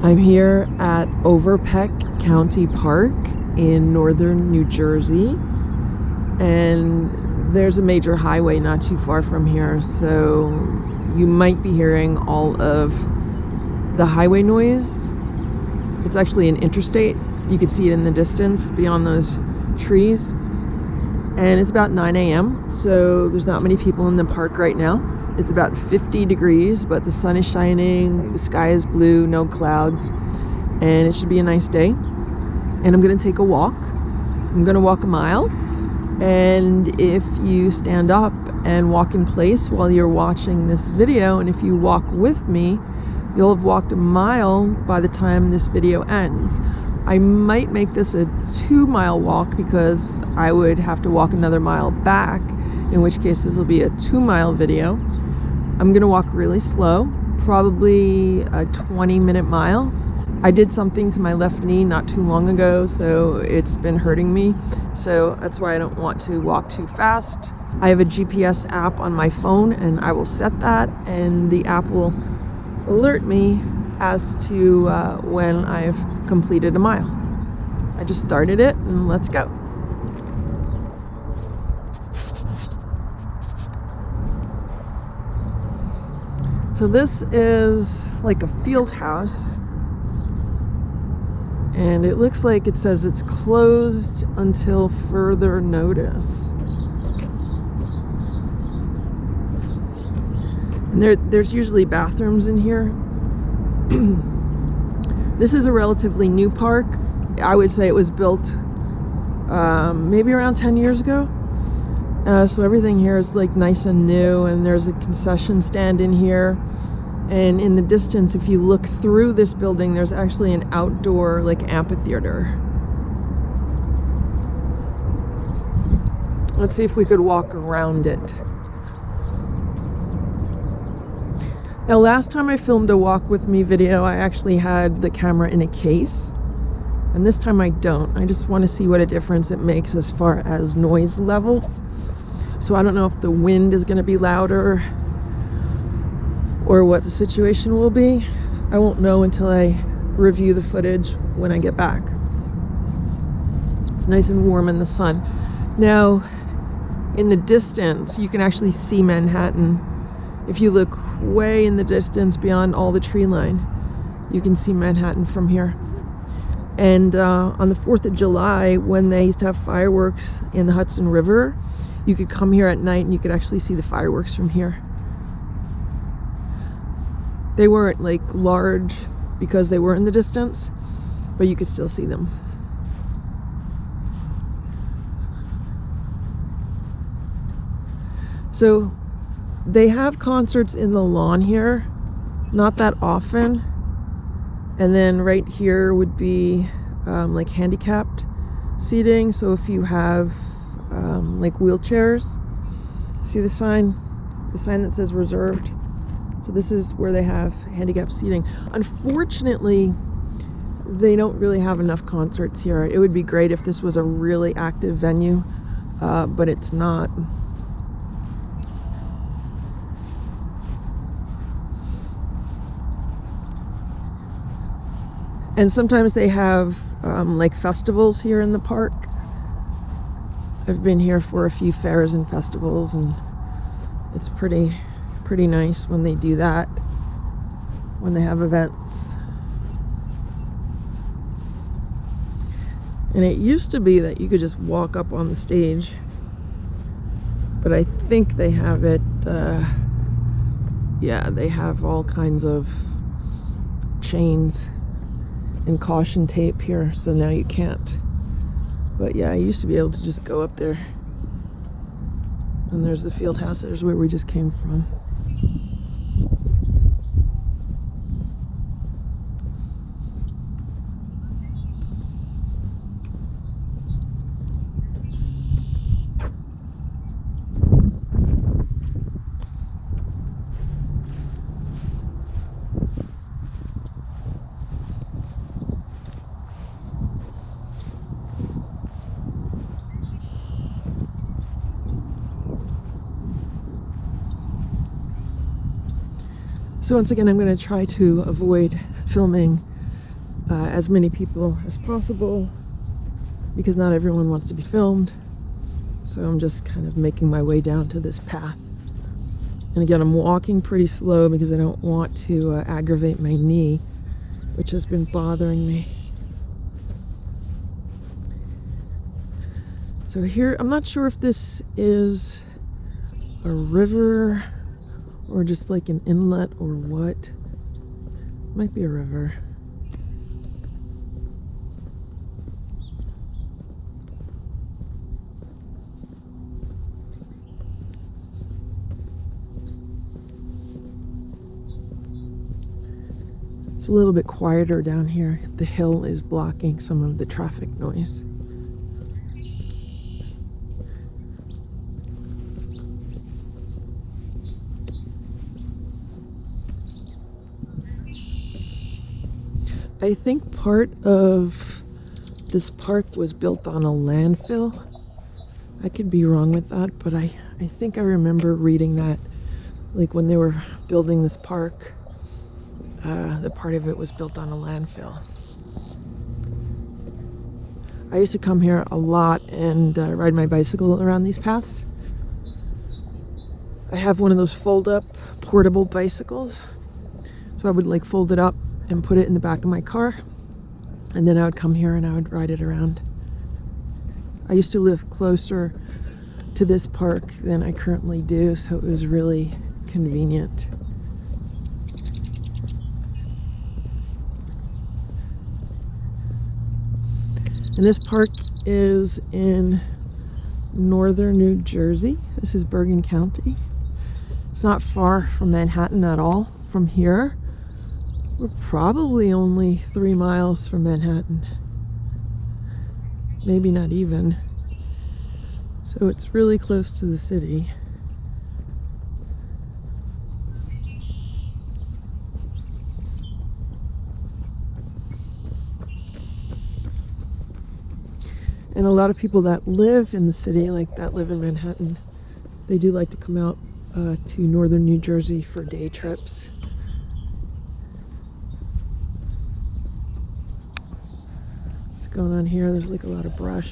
I'm here at Overpeck County Park in northern New Jersey, and there's a major highway not too far from here, so you might be hearing all of the highway noise. It's actually an interstate. You can see it in the distance beyond those trees, and it's about 9 a.m. so there's not many people in the park right now. It's about 50 degrees, but the sun is shining, the sky is blue, no clouds, and it should be a nice day. And I'm gonna take a walk. I'm gonna walk a mile, and if you stand up and walk in place while you're watching this video, and if you walk with me, you'll have walked a mile by the time this video ends. I might make this a 2-mile walk because I would have to walk another mile back, in which case this will be a 2-mile video. I'm gonna walk really slow, probably a 20-minute mile. I did something to my left knee not too long ago, so it's been hurting me. So that's why I don't want to walk too fast. I have a GPS app on my phone, and I will set that, and the app will alert me as to when I've completed a mile. I just started it, and let's go. So this is like a field house, and it looks like it says it's closed until further notice. And there's usually bathrooms in here. This is a relatively new park. I would say it was built maybe around 10 years ago. So everything here is like nice and new, and there's a concession stand in here. And in the distance, if you look through this building, there's actually an outdoor like amphitheater. Let's see if we could walk around it. Now, last time I filmed a walk with me video, I actually had the camera in a case. And this time I don't. I just want to see what a difference it makes as far as noise levels. So I don't know if the wind is going to be louder or what the situation will be. I won't know until I review the footage when I get back. It's nice and warm in the sun. Now, in the distance, you can actually see Manhattan. If you look way in the distance beyond all the tree line, you can see Manhattan from here. And on the 4th of July, when they used to have fireworks in the Hudson River, you could come here at night and you could actually see the fireworks from here. They weren't like large because they were in the distance, but you could still see them. So they have concerts in the lawn here, not that often. And then right here would be like handicapped seating. So if you have like wheelchairs, see the sign that says reserved. So this is where they have handicapped seating. Unfortunately, they don't really have enough concerts here. It would be great if this was a really active venue, but it's not. And sometimes they have like festivals here in the park. I've been here for a few fairs and festivals, and it's pretty nice when they do that, when they have events. And it used to be that you could just walk up on the stage, but I think they have it, yeah, they have all kinds of chains and caution tape here, so now you can't. But yeah, I used to be able to just go up there. And there's the field house. There's where we just came from. So once again, I'm going to try to avoid filming as many people as possible because not everyone wants to be filmed. So I'm just kind of making my way down to this path. And again, I'm walking pretty slow because I don't want to aggravate my knee, which has been bothering me. So here, I'm not sure if this is a river or just like an inlet or what. Might be a river. It's a little bit quieter down here. The hill is blocking some of the traffic noise. I think part of this park was built on a landfill. I could be wrong with that, but I think I remember reading that, like when they were building this park, the part of it was built on a landfill. I used to come here a lot and ride my bicycle around these paths. I have one of those fold-up portable bicycles, so I would like fold it up and put it in the back of my car, and then I would come here and I would ride it around. I used to live closer to this park than I currently do, so it was really convenient. And this park is in northern New Jersey. This is Bergen County. It's not far from Manhattan at all. From here, we're probably only 3 miles from Manhattan. Maybe not even. So it's really close to the city. And a lot of people that live in the city, like that live in Manhattan, they do like to come out to northern New Jersey for day trips. What's going on here? There's like a lot of brush.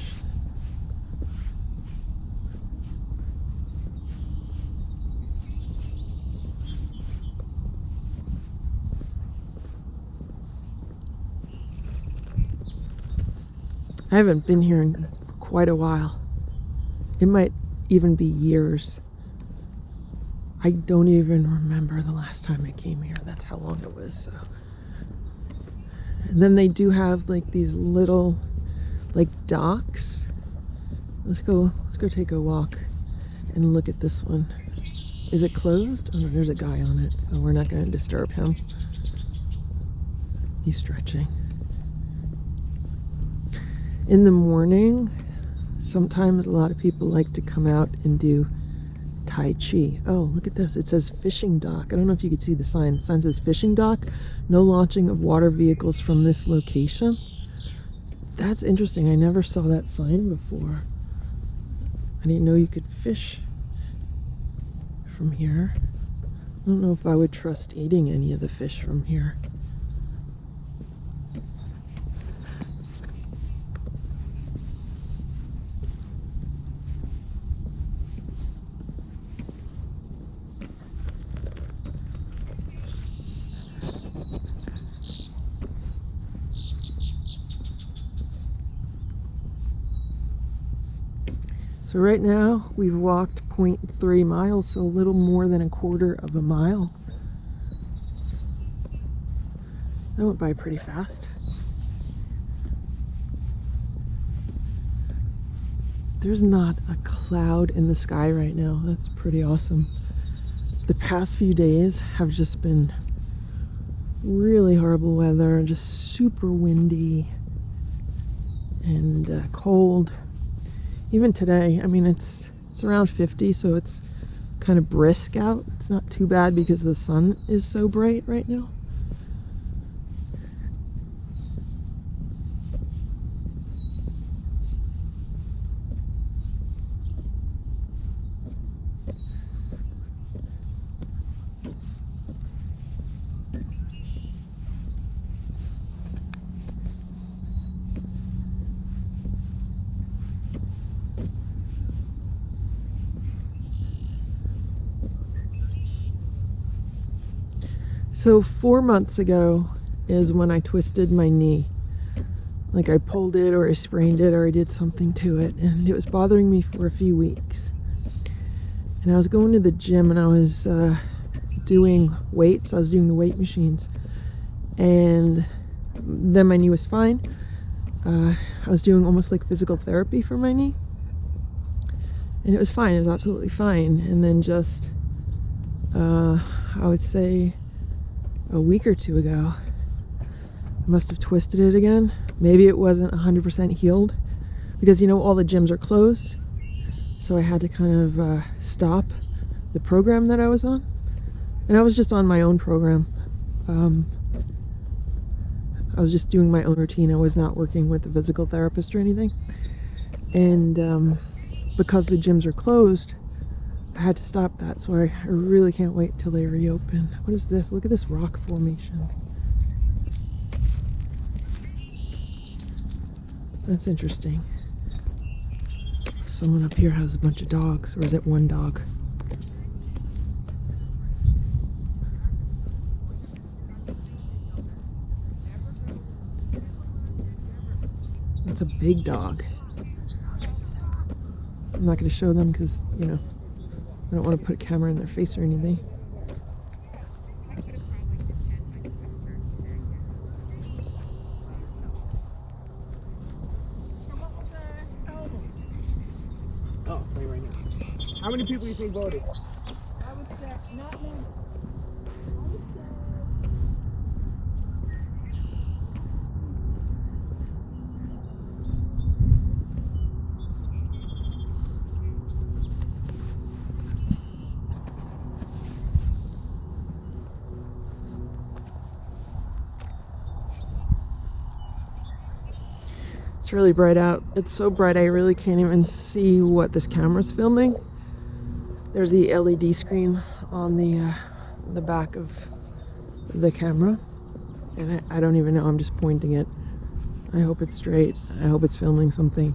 I haven't been here in quite a while. It might even be years. I don't even remember the last time I came here. That's how long it was. So. And then they do have like these little like docks. Let's go take a walk and look at this one. Is it closed? Oh no, there's a guy on it, so we're not going to disturb him. He's stretching. In the morning, sometimes a lot of people like to come out and do Tai Chi. Oh, look at this. It says fishing dock. I don't know if you can see the sign. The sign says fishing dock. No launching of water vehicles from this location. That's interesting. I never saw that sign before. I didn't know you could fish from here. I don't know if I would trust eating any of the fish from here. So right now we've walked 0.3 miles, so a little more than a quarter of a mile. That went by pretty fast. There's not a cloud in the sky right now. That's pretty awesome. The past few days have just been really horrible weather, just super windy and cold. Even today, I mean, it's around 50, so it's kind of brisk out. It's not too bad because the sun is so bright right now. So 4 months ago is when I twisted my knee. Like I pulled it or I sprained it or I did something to it, and it was bothering me for a few weeks. And I was going to the gym and I was doing weights. I was doing the weight machines, and then my knee was fine. I was doing almost like physical therapy for my knee, and it was fine. It was absolutely fine. And then just I would say a week or two ago, I must have twisted it again. Maybe it wasn't 100% healed, because you know all the gyms are closed, so I had to kind of stop the program that I was on. And I was just on my own program. I was just doing my own routine. I was not working with a physical therapist or anything. And because the gyms are closed, I had to stop that. So I really can't wait till they reopen. What is this? Look at this rock formation. That's interesting. Someone up here has a bunch of dogs, or is it one dog? That's a big dog. I'm not going to show them because, you know, I don't want to put a camera in their face or anything. Oh, I'll tell you right now. How many people do you think voted? I would say, not me. It's really bright out. It's so bright I really can't even see what this camera's filming. There's the LED screen on the back of the camera, and I don't even know. I'm just pointing it. I hope it's straight. I hope it's filming something.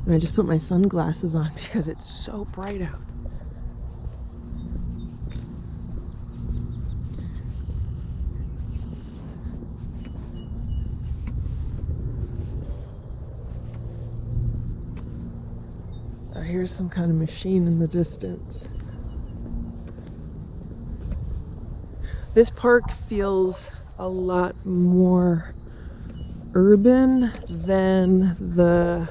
And I just put my sunglasses on because it's so bright out. I hear some kind of machine in the distance. This park feels a lot more urban than the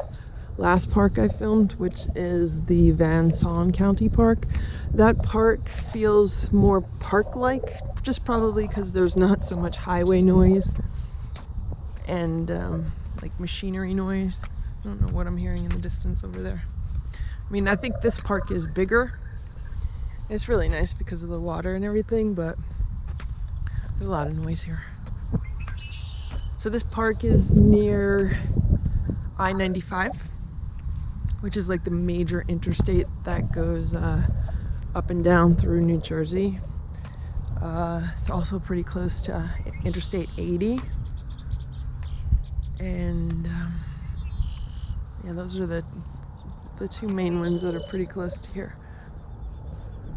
last park I filmed, which is the Van Son County Park. That park feels more park-like, just probably because there's not so much highway noise and like machinery noise. I don't know what I'm hearing in the distance over there. I mean, I think this park is bigger. It's really nice because of the water and everything, but there's a lot of noise here. So this park is near I-95, which is like the major interstate that goes up and down through New Jersey. It's also pretty close to Interstate 80. And yeah, those are the two main ones that are pretty close to here.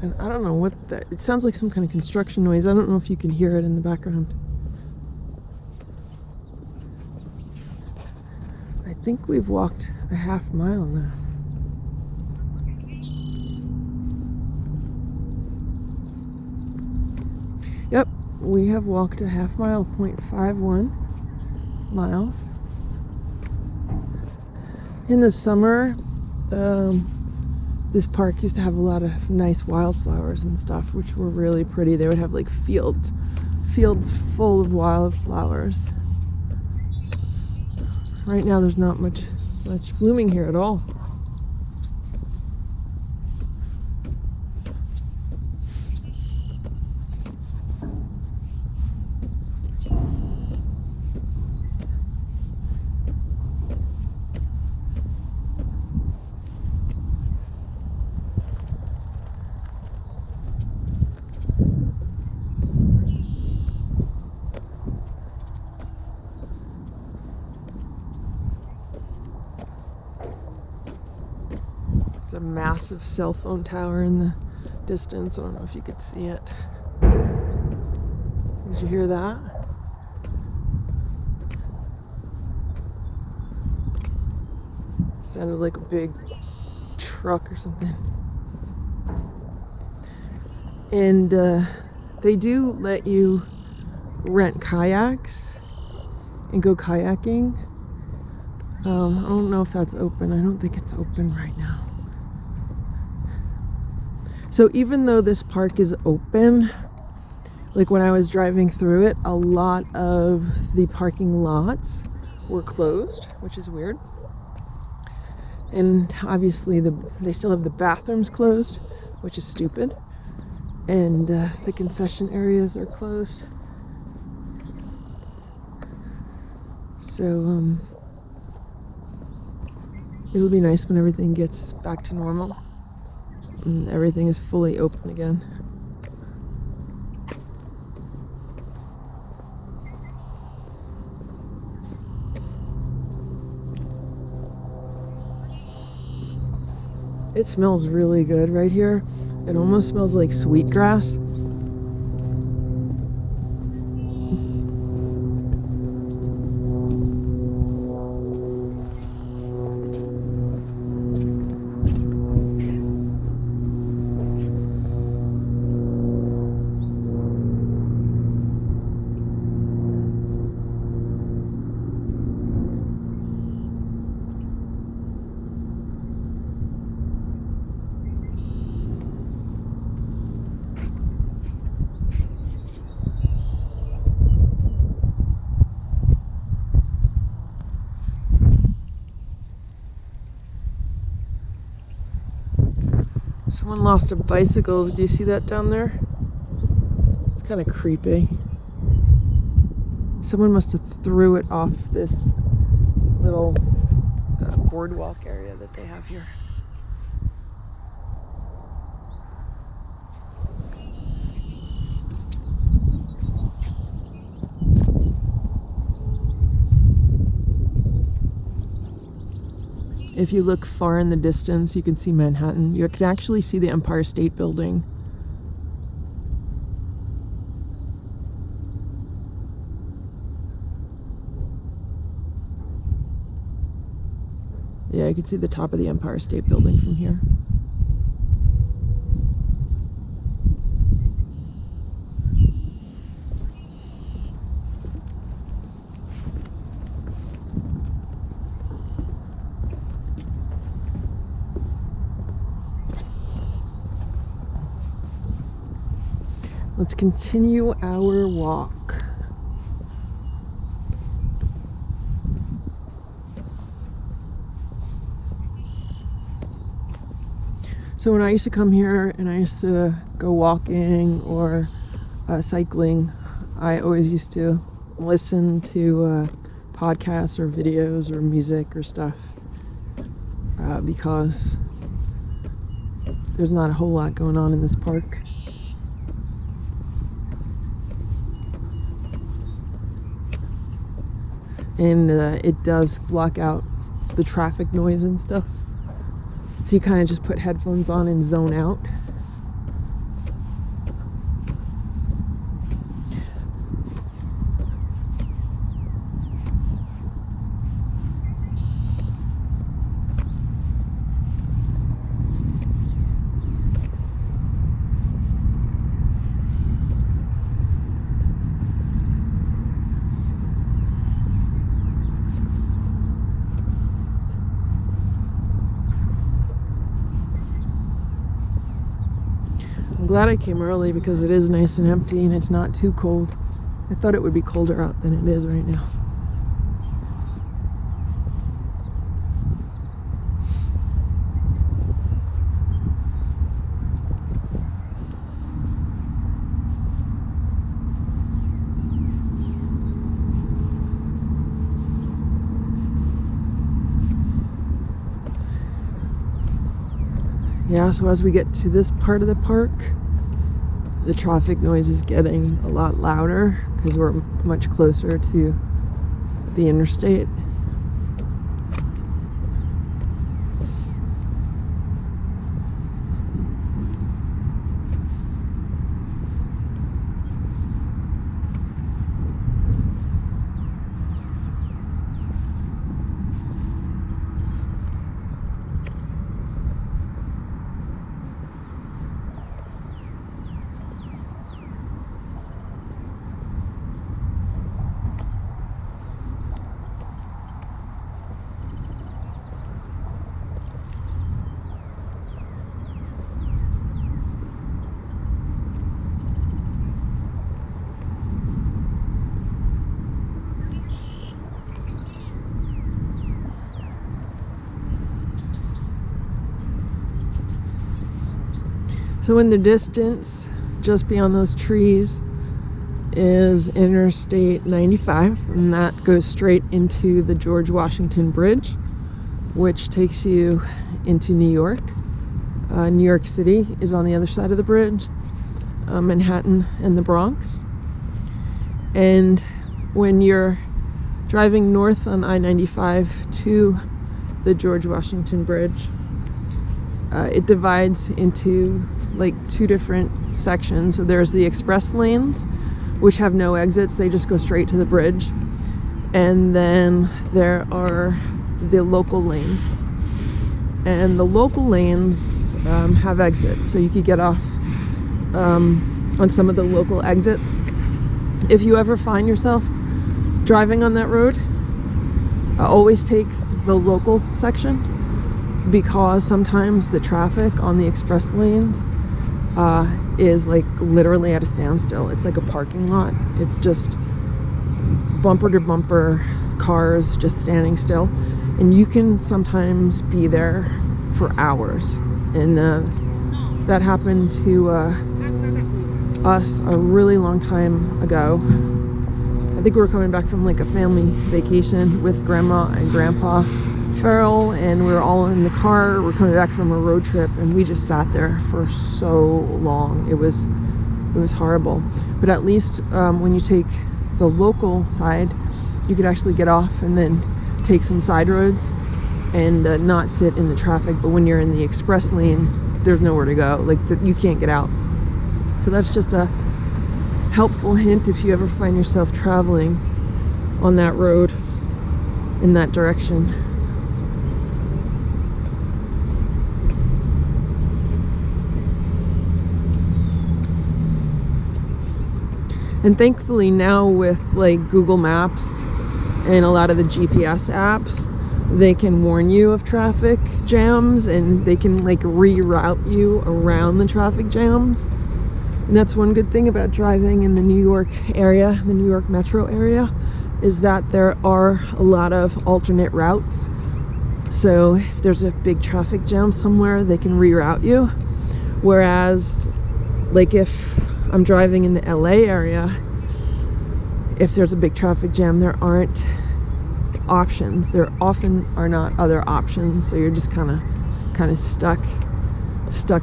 And I don't know what that, it sounds like some kind of construction noise. I don't know if you can hear it in the background. I think we've walked a half mile now. Yep, we have walked a half mile, 0.51 miles. In the summer, this park used to have a lot of nice wildflowers and stuff, which were really pretty. They would have like fields full of wildflowers. Right now there's not much blooming here at all. It's a massive cell phone tower in the distance. I don't know if you could see it. Did you hear that? Sounded like a big truck or something. And they do let you rent kayaks and go kayaking. I don't know if that's open. I don't think it's open right now. So even though this park is open, like when I was driving through it, a lot of the parking lots were closed, which is weird. And obviously they still have the bathrooms closed, which is stupid. And the concession areas are closed. So it'll be nice when everything gets back to normal and everything is fully open again. It smells really good right here. It almost smells like sweetgrass. Someone lost a bicycle. Do you see that down there? It's kind of creepy. Someone must have threw it off this little boardwalk area that they have here. If you look far in the distance, you can see Manhattan. You can actually see the Empire State Building. Yeah, you can see the top of the Empire State Building from here. Let's continue our walk. So when I used to come here and I used to go walking or cycling, I always used to listen to podcasts or videos or music or stuff because there's not a whole lot going on in this park. And it does block out the traffic noise and stuff. So you kind of just put headphones on and zone out. I'm glad I came early because it is nice and empty and it's not too cold. I thought it would be colder out than it is right now. Yeah, so as we get to this part of the park, the traffic noise is getting a lot louder because we're much closer to the interstate. So in the distance, just beyond those trees, is Interstate 95, and that goes straight into the George Washington Bridge, which takes you into New York. New York City is on the other side of the bridge, Manhattan and the Bronx. And when you're driving north on I-95 to the George Washington Bridge, it divides into like two different sections. So there's the express lanes, which have no exits, they just go straight to the bridge. And then there are the local lanes. And the local lanes have exits, so you could get off on some of the local exits. If you ever find yourself driving on that road, always take the local section, because sometimes the traffic on the express lanes is like literally at a standstill. It's like a parking lot. It's just bumper to bumper cars just standing still, and you can sometimes be there for hours. And that happened to us a really long time ago. I think we were coming back from like a family vacation with Grandma and Grandpa Farrell, and we were all in the car. We're coming back from a road trip, and we just sat there for so long. It was horrible. But at least when you take the local side, you could actually get off and then take some side roads and not sit in the traffic. But when you're in the express lanes, there's nowhere to go. Like you can't get out. So that's just a helpful hint if you ever find yourself traveling on that road in that direction. And thankfully now with like Google Maps and a lot of the GPS apps, they can warn you of traffic jams, and they can like reroute you around the traffic jams. And that's one good thing about driving in the New York area, the New York metro area, is that there are a lot of alternate routes. So if there's a big traffic jam somewhere, they can reroute you. Whereas like if I'm driving in the LA area, if there's a big traffic jam, there aren't options. There often are not other options, so you're just kind of stuck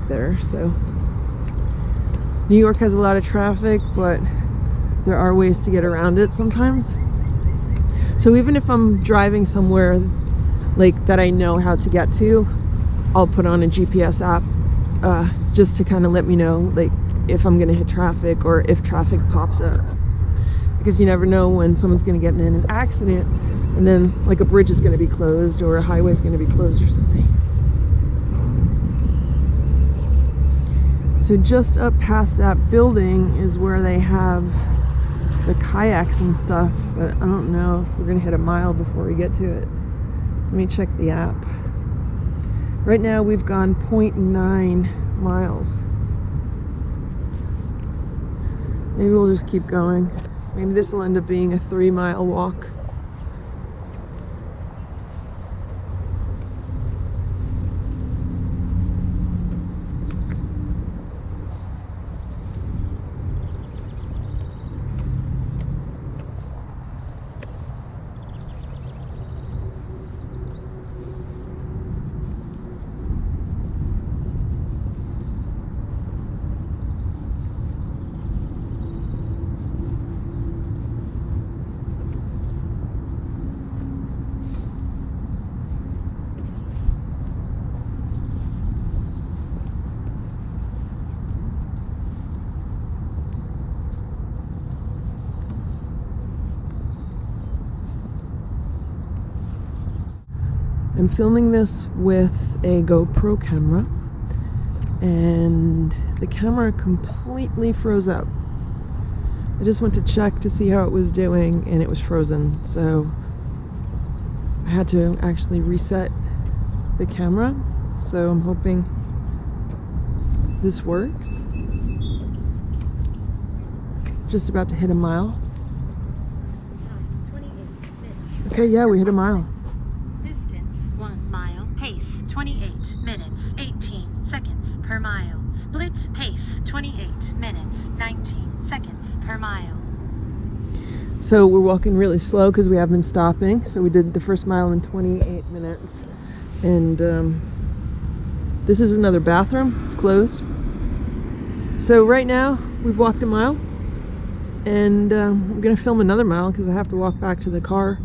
there. So New York has a lot of traffic, but there are ways to get around it sometimes. So even if I'm driving somewhere like that I know how to get to, I'll put on a GPS app just to kind of let me know like if I'm gonna hit traffic or if traffic pops up, because you never know when someone's gonna get in an accident and then like a bridge is gonna be closed or a highway is gonna be closed or something. So just up past that building is where they have the kayaks and stuff, but I don't know if we're gonna hit a mile before we get to it. Let me check the app. Right now we've gone 0.9 miles. Maybe we'll just keep going. Maybe this will end up being a 3-mile walk. I'm filming this with a GoPro camera, and the camera completely froze up. I just went to check to see how it was doing, and it was frozen, so I had to actually reset the camera. So I'm hoping this works. Just about to hit a mile. 28 minutes. Okay, yeah, we hit a mile. Distance 1 mile. Pace 28 minutes 18 seconds per mile. Speed Split pace, 28 minutes, 19 seconds per mile. So we're walking really slow because we have been stopping. So we did the first mile in 28 minutes. And this is another bathroom. It's closed. So right now we've walked a mile. And I'm going to film another mile because I have to walk back to the car.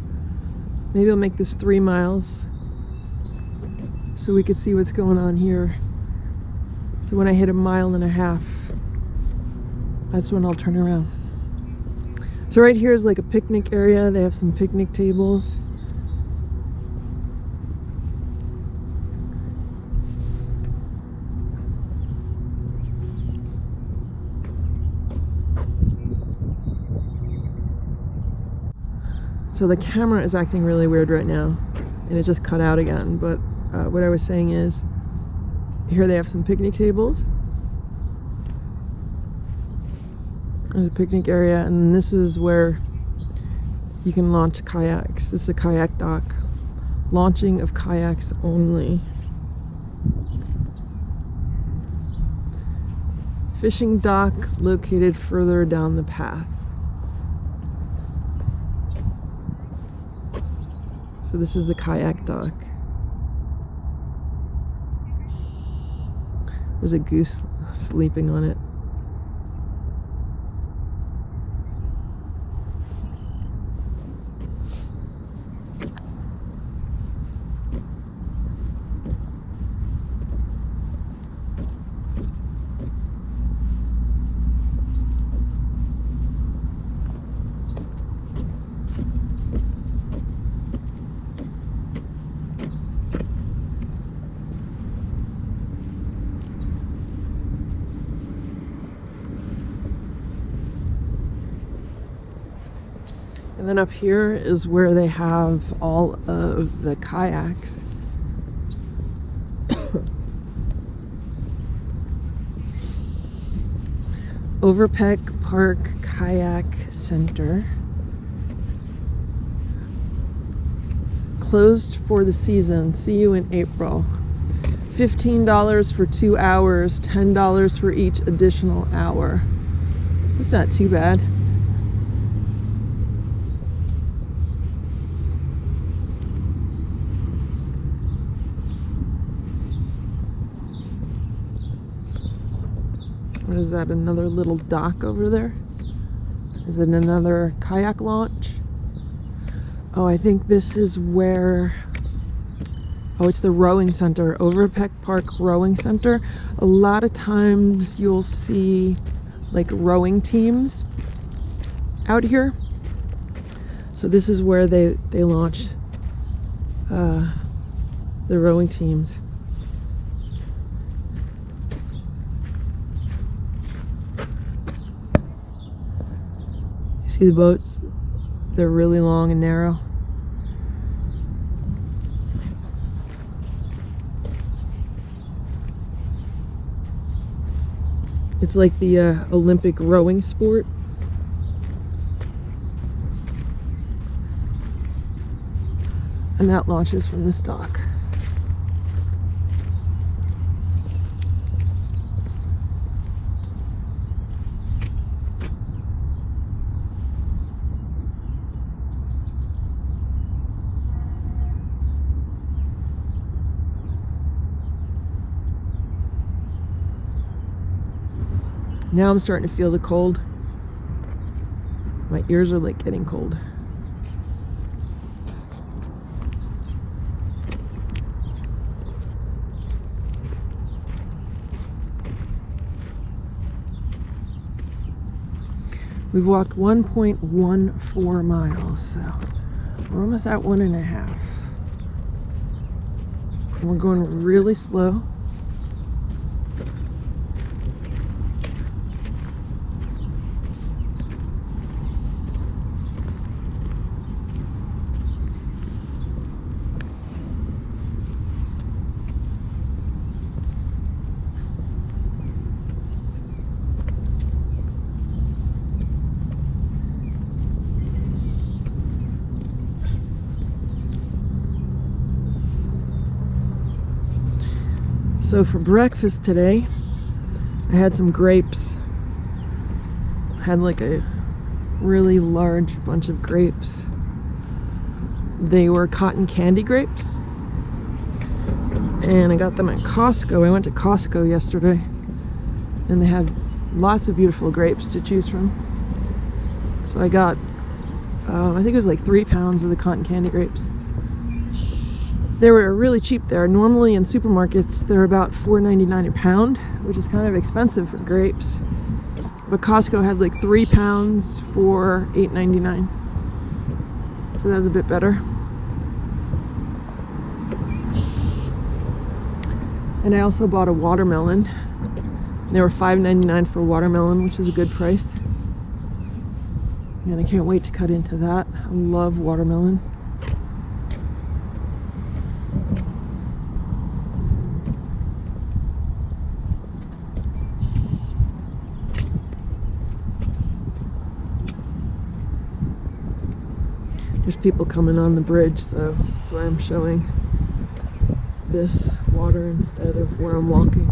Maybe I'll make this 3 miles so we can see what's going on here. So when I hit 1.5 miles, that's when I'll turn around. So right here is like a picnic area. They have some picnic tables. So the camera is acting really weird right now, and it just cut out again. But what I was saying is, here they have some picnic tables. There's a picnic area, and this is where you can launch kayaks. This is a kayak dock. Launching of kayaks only. Fishing dock located further down the path. So this is the kayak dock. There's a goose sleeping on it. And then up here is where they have all of the kayaks. Overpeck Park Kayak Center. Closed for the season. See you in April. $15 for 2 hours, $10 for each additional hour. It's not too bad. What is that, another little dock over there? Is it another kayak launch? Oh, I think this is where... Oh, it's the rowing center, Overpeck Park Rowing Center. A lot of times you'll see like rowing teams out here. So this is where they launch the rowing teams. See the boats? They're really long and narrow. It's like the Olympic rowing sport. And that launches from this dock. Now I'm starting to feel the cold. My ears are like getting cold. We've walked 1.14 miles, so we're almost at 1.5. And we're going really slow. So for breakfast today, I had some grapes. I had like a really large bunch of grapes. They were cotton candy grapes. And I got them at Costco. I went to Costco yesterday and they had lots of beautiful grapes to choose from. So I got, I think it was like 3 pounds of the cotton candy grapes. They were really cheap there. Normally in supermarkets, they're about $4.99 a pound, which is kind of expensive for grapes. But Costco had like 3 pounds for $8.99. So that was a bit better. And I also bought a watermelon. They were $5.99 for a watermelon, which is a good price. And I can't wait to cut into that. I love watermelon. There's people coming on the bridge, so that's why I'm showing this water instead of where I'm walking.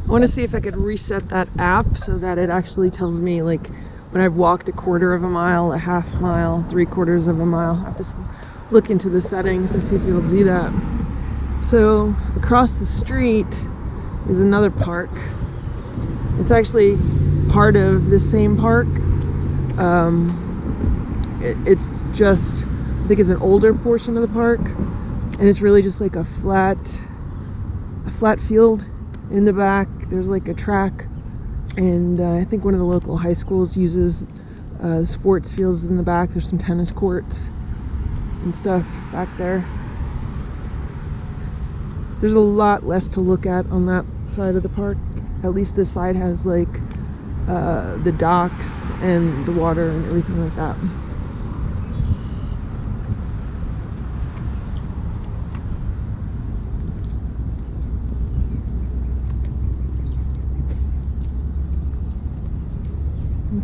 I want to see if I could reset that app so that it actually tells me like when I've walked a quarter of a mile, a half mile, 3/4 of a mile. I have to look into the settings to see if it'll do that. So across the street is another park. It's actually part of the same park. It's just, I think it's an older portion of the park, and it's really just like a flat field. In the back there's like a track, and I think one of the local high schools uses sports fields in the back. There's some tennis courts and stuff back there. There's a lot less to look at on that side of the park. At least this side has like the docks and the water and everything like that.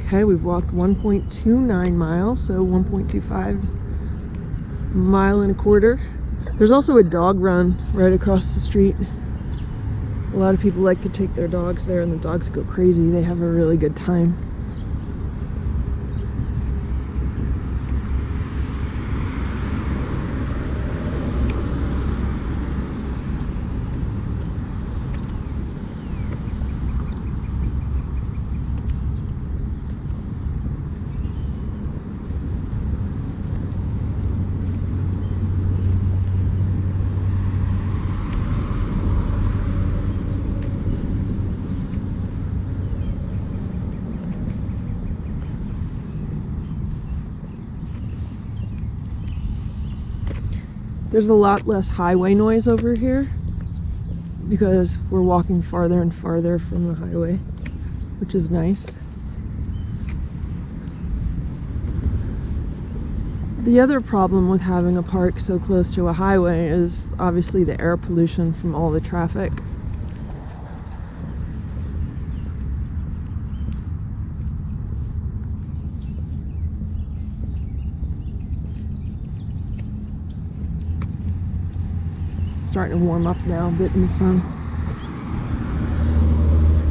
Okay, we've walked 1.29 miles, so 1.25 mile and a quarter. There's also a dog run right across the street. A lot of people like to take their dogs there, and the dogs go crazy. They have a really good time. There's a lot less highway noise over here because we're walking farther and farther from the highway, which is nice. The other problem with having a park so close to a highway is obviously the air pollution from all the traffic. Starting to warm up now a bit in the sun.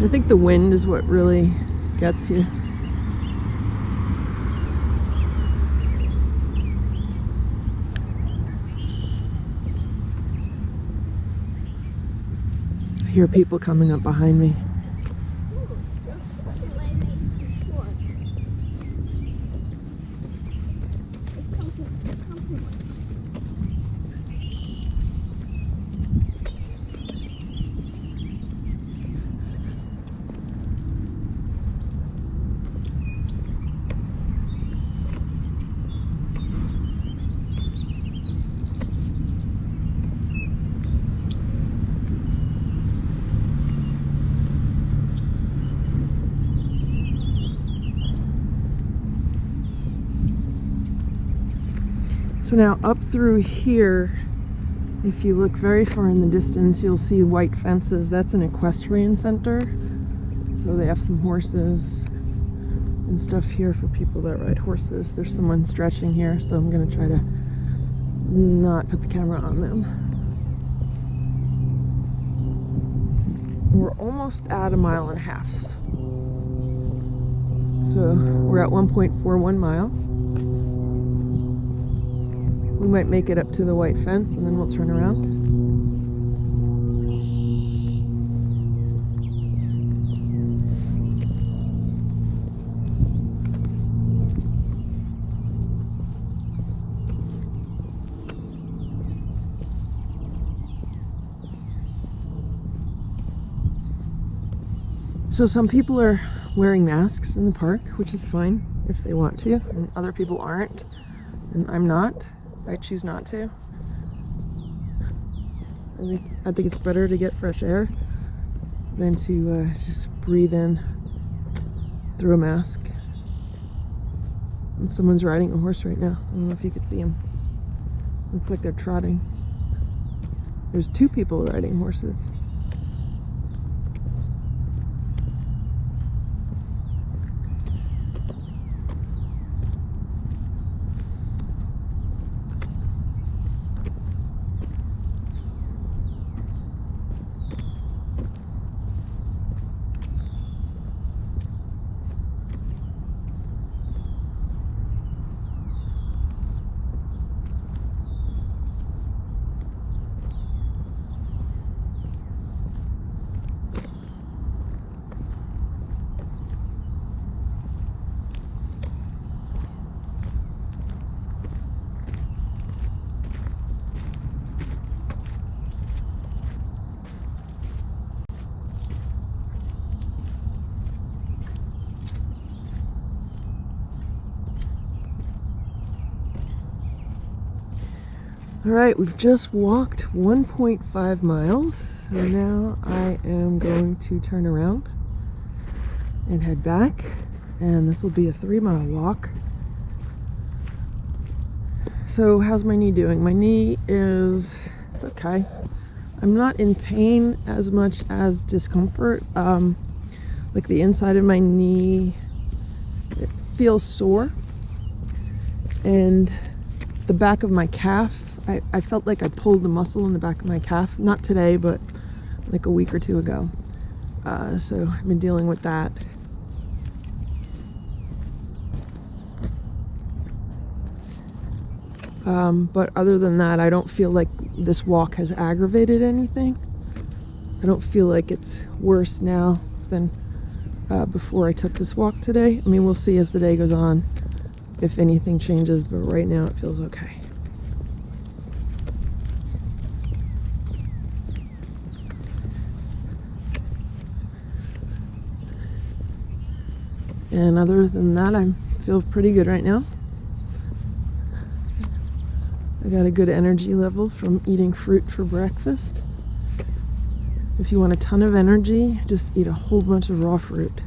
I think the wind is what really gets you. I hear people coming up behind me. So now up through here If you look very far in the distance, you'll see white fences. That's an equestrian center. So they have some horses and stuff here for people that ride horses. There's someone stretching here, so I'm going to try to not put the camera on them. We're almost at 1.5 miles. So we're at 1.41 miles. We might make it up to the white fence and then we'll turn around. So some people are wearing masks in the park, which is fine if they want to, and other people aren't, and I'm not. I choose not to. I think it's better to get fresh air than to just breathe in through a mask. And someone's riding a horse right now. I don't know if you could see him. Looks like they're trotting. There's 2 people riding horses. All right, we've just walked 1.5 miles, and now I am going to turn around and head back, and this will be a 3-mile walk. So how's my knee doing? My knee is, it's okay. I'm not in pain as much as discomfort. Like the inside of my knee, it feels sore, and the back of my calf, I felt like I pulled the muscle in the back of my calf. Not today, but like a week or 2 ago. So I've been dealing with that. But other than that, I don't feel like this walk has aggravated anything. I don't feel like it's worse now than before I took this walk today. I mean, we'll see as the day goes on if anything changes, but right now it feels okay. And other than that, I feel pretty good right now. I got a good energy level from eating fruit for breakfast. If you want a ton of energy, just eat a whole bunch of raw fruit.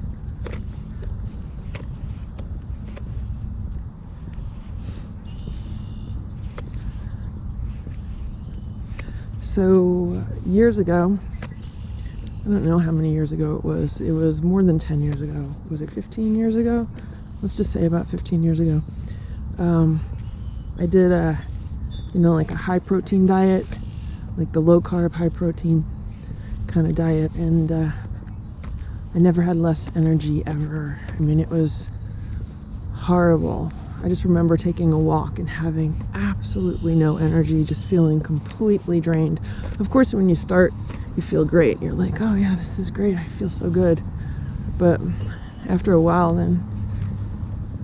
So years ago, I don't know how many years ago it was more than 10 years ago. Was it 15 years ago? Let's just say about 15 years ago. I did like a high protein diet, like the low carb, high protein kind of diet, and I never had less energy ever. I mean, it was horrible. I just remember taking a walk and having absolutely no energy, just feeling completely drained. Of course, when you start, you feel great. You're like, oh yeah, this is great. I feel so good. But after a while, then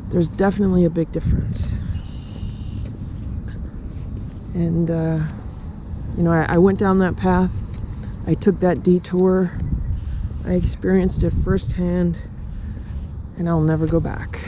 there's definitely a big difference. And, I went down that path. I took that detour. I experienced it firsthand, and I'll never go back.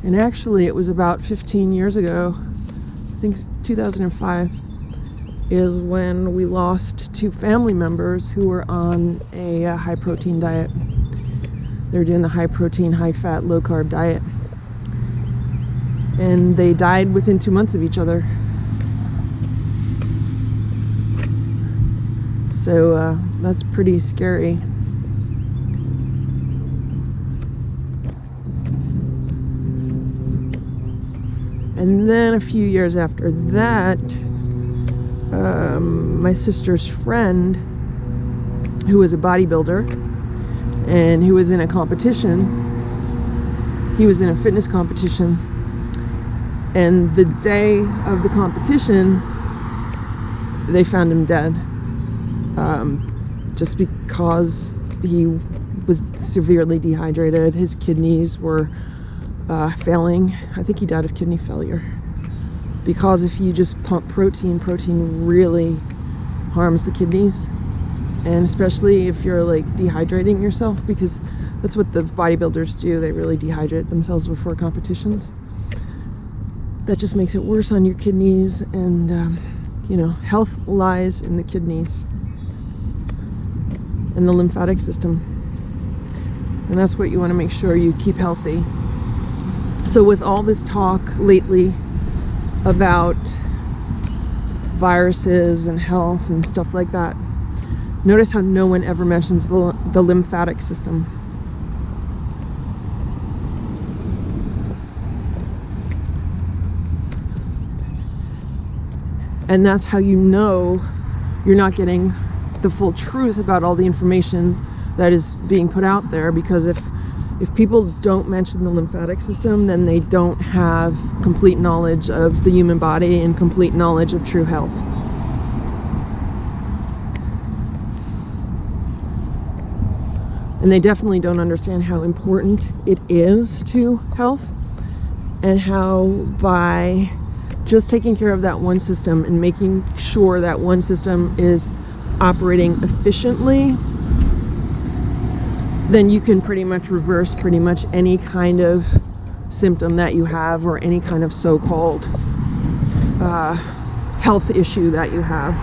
And actually it was about 15 years ago, I think 2005, is when we lost 2 family members who were on a high protein diet. They were doing the high protein, high fat, low carb diet. And they died within 2 months of each other. So that's pretty scary. And then a few years after that, my sister's friend, who was a bodybuilder and who was in a competition, he was in a fitness competition, and the day of the competition they found him dead, just because he was severely dehydrated. His kidneys were failing. I think he died of kidney failure, because if you just pump protein really harms the kidneys, and especially if you're like dehydrating yourself, because that's what the bodybuilders do. They really dehydrate themselves before competitions. That just makes it worse on your kidneys, and you know, health lies in the kidneys and the lymphatic system, and that's what you want to make sure you keep healthy. So with all this talk lately about viruses and health and stuff like that, notice how no one ever mentions the lymphatic system. And that's how you know you're not getting the full truth about all the information that is being put out there, because if people don't mention the lymphatic system, then they don't have complete knowledge of the human body and complete knowledge of true health. And they definitely don't understand how important it is to health, and how by just taking care of that one system and making sure that one system is operating efficiently, then you can pretty much reverse pretty much any kind of symptom that you have, or any kind of so-called health issue that you have.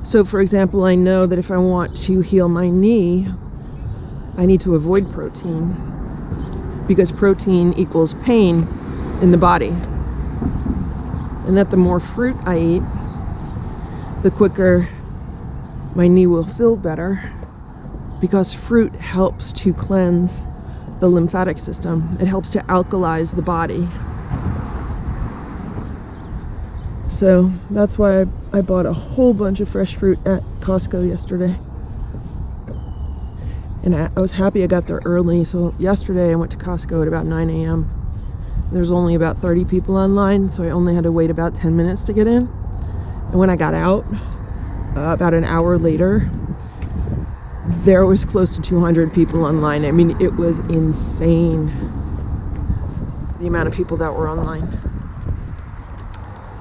So for example, I know that if I want to heal my knee, I need to avoid protein, because protein equals pain in the body. And that the more fruit I eat, the quicker my knee will feel better, because fruit helps to cleanse the lymphatic system. It helps to alkalize the body. So that's why I bought a whole bunch of fresh fruit at Costco yesterday. And I was happy I got there early. So yesterday I went to Costco at about 9 a.m. There's only about 30 people online, so I only had to wait about 10 minutes to get in. And when I got out, about an hour later, there was close to 200 people online. I mean, it was insane, the amount of people that were online.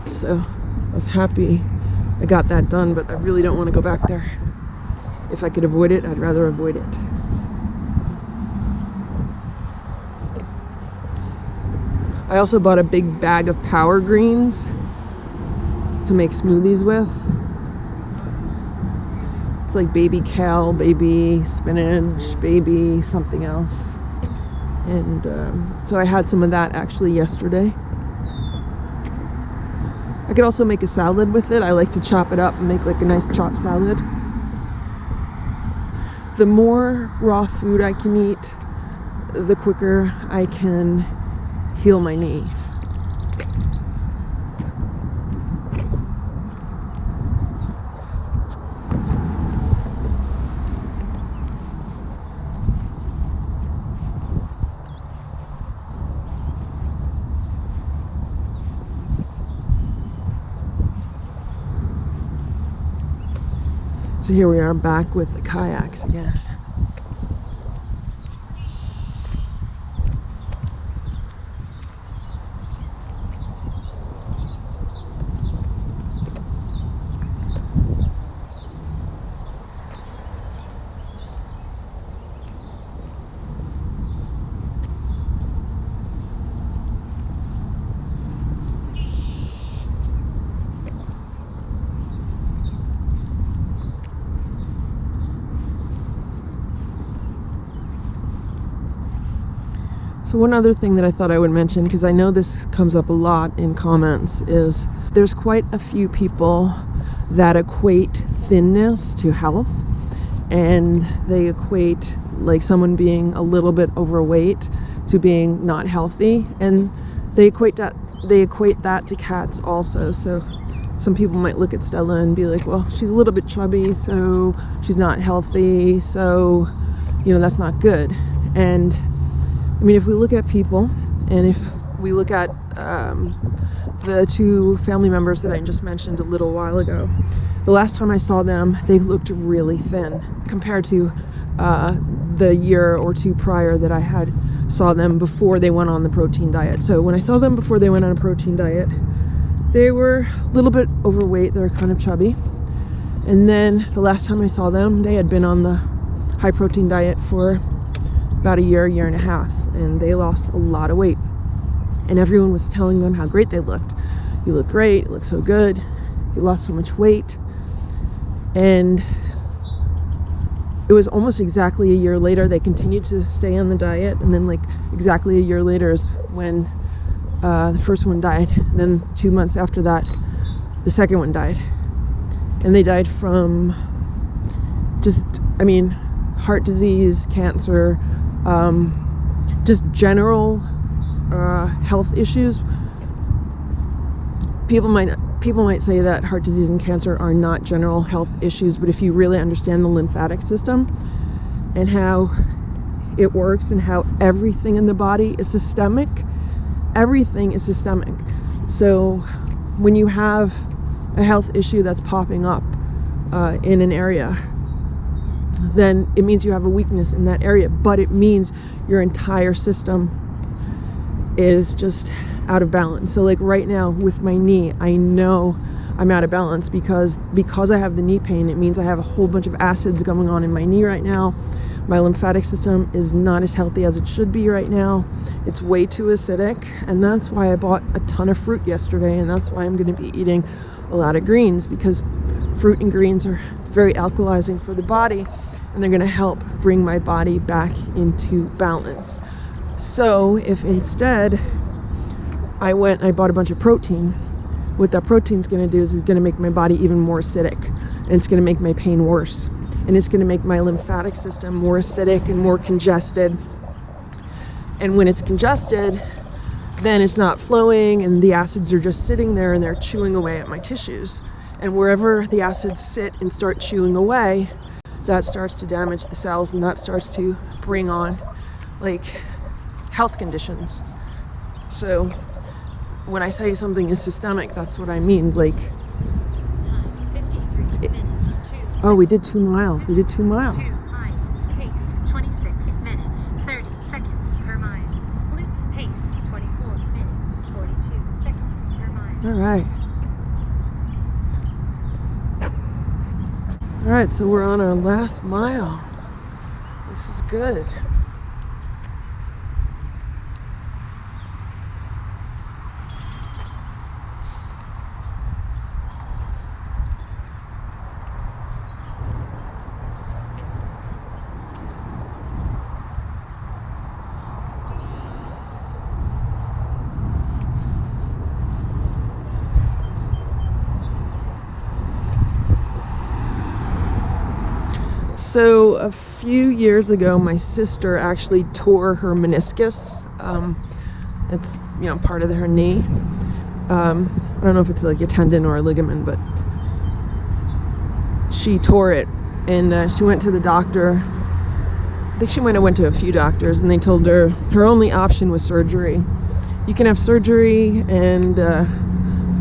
So I was happy I got that done, but I really don't want to go back there. If I could avoid it, I'd rather avoid it. I also bought a big bag of power greens to make smoothies with. It's like baby kale, baby spinach, baby something else. And so I had some of that actually yesterday. I could also make a salad with it. I like to chop it up and make like a nice chopped salad. The more raw food I can eat, the quicker I can heal my knee. So here we are back with the kayaks again. So one other thing that I thought I would mention, because I know this comes up a lot in comments, is there's quite a few people that equate thinness to health, and they equate like someone being a little bit overweight to being not healthy, and they equate that to cats also. So some people might look at Stella and be like, well, she's a little bit chubby, so she's not healthy, so you know, that's not good. And I mean, if we look at people, and if we look at the two family members that I just mentioned a little while ago, the last time I saw them, they looked really thin compared to the year or two prior that I had saw them before they went on the protein diet. So when I saw them before they went on a protein diet, they were a little bit overweight, they were kind of chubby. And then the last time I saw them, they had been on the high protein diet for about a year and a half, and they lost a lot of weight. And everyone was telling them how great they looked. You look great, you look so good, you lost so much weight. And it was almost exactly a year later they continued to stay on the diet, and then like exactly a year later is when the first one died. And then 2 months after that, the second one died. And they died from just, I mean, heart disease, cancer, just general health issues. People might say that heart disease and cancer are not general health issues, but if you really understand the lymphatic system and how it works and how everything in the body is systemic, everything is systemic. So when you have a health issue that's popping up in an area, then it means you have a weakness in that area, but it means your entire system is just out of balance. So like right now with my knee, I know I'm out of balance because I have the knee pain. It means I have a whole bunch of acids going on in my knee right now. My lymphatic system is not as healthy as it should be right now. It's way too acidic, and that's why I bought a ton of fruit yesterday, and that's why I'm going to be eating a lot of greens, because fruit and greens are very alkalizing for the body, and they're going to help bring my body back into balance. So if instead I bought a bunch of protein, what that protein's going to do is it's going to make my body even more acidic, and it's going to make my pain worse, and it's going to make my lymphatic system more acidic and more congested. And when it's congested, then it's not flowing, and the acids are just sitting there and they're chewing away at my tissues. And wherever the acids sit and start chewing away, that starts to damage the cells, and that starts to bring on like health conditions. So when I say something is systemic, that's what I mean. Like, Time 53 minutes. oh, we did 2 miles. We did 2 miles. 2 miles. Pace 26 minutes 30 seconds per mile. Split pace 24 minutes 42 seconds per mile. All right. All right, so we're on our last mile. This is good. So a few years ago, my sister actually tore her meniscus. It's, you know, part of her knee. I don't know if it's like a tendon or a ligament, but she tore it, and she went to the doctor. I think she might have went to a few doctors, and they told her her only option was surgery. You can have surgery, and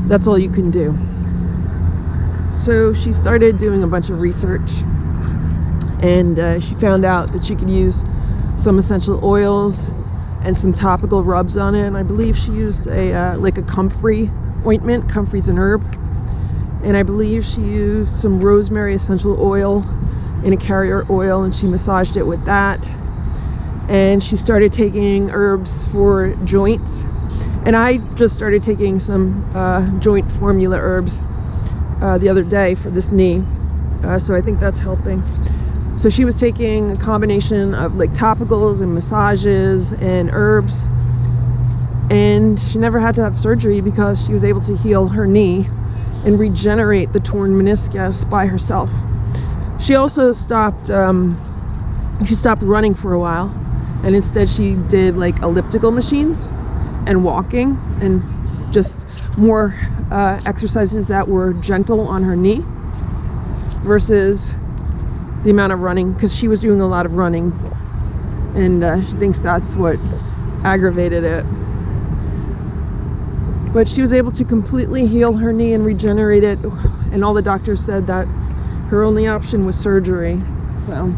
that's all you can do. So she started doing a bunch of research, and she found out that she could use some essential oils and some topical rubs on it. And I believe she used like a comfrey ointment. Comfrey's an herb. And I believe she used some rosemary essential oil in a carrier oil, and she massaged it with that. And she started taking herbs for joints. And I just started taking some joint formula herbs the other day for this knee. So I think that's helping. So she was taking a combination of like topicals and massages and herbs, and she never had to have surgery because she was able to heal her knee and regenerate the torn meniscus by herself. She also stopped running for a while, and instead she did like elliptical machines and walking and just more exercises that were gentle on her knee versus the amount of running, because she was doing a lot of running, and she thinks that's what aggravated it. But she was able to completely heal her knee and regenerate it, and all the doctors said that her only option was surgery. So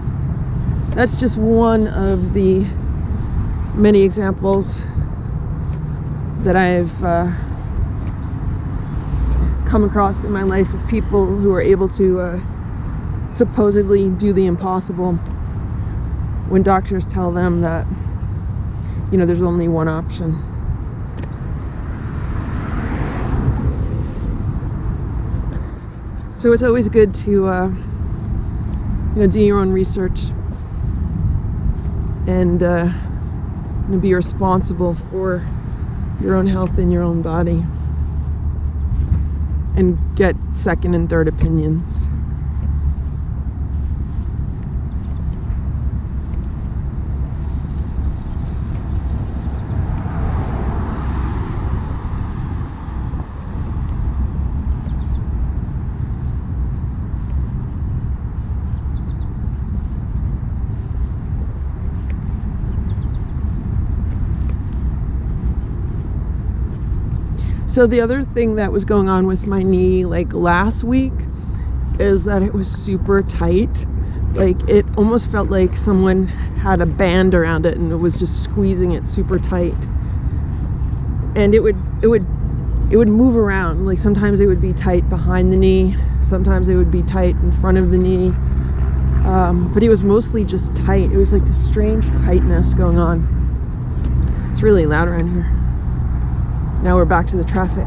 that's just one of the many examples that I've come across in my life of people who are able to supposedly do the impossible when doctors tell them that, you know, there's only one option. So it's always good to you know, do your own research and be responsible for your own health and your own body, and get second and third opinions. So the other thing that was going on with my knee like last week is that it was super tight. Like it almost felt like someone had a band around it and it was just squeezing it super tight. And it would move around. Like sometimes it would be tight behind the knee, sometimes it would be tight in front of the knee. But it was mostly just tight. It was like this strange tightness going on. It's really loud around here. Now we're back to the traffic.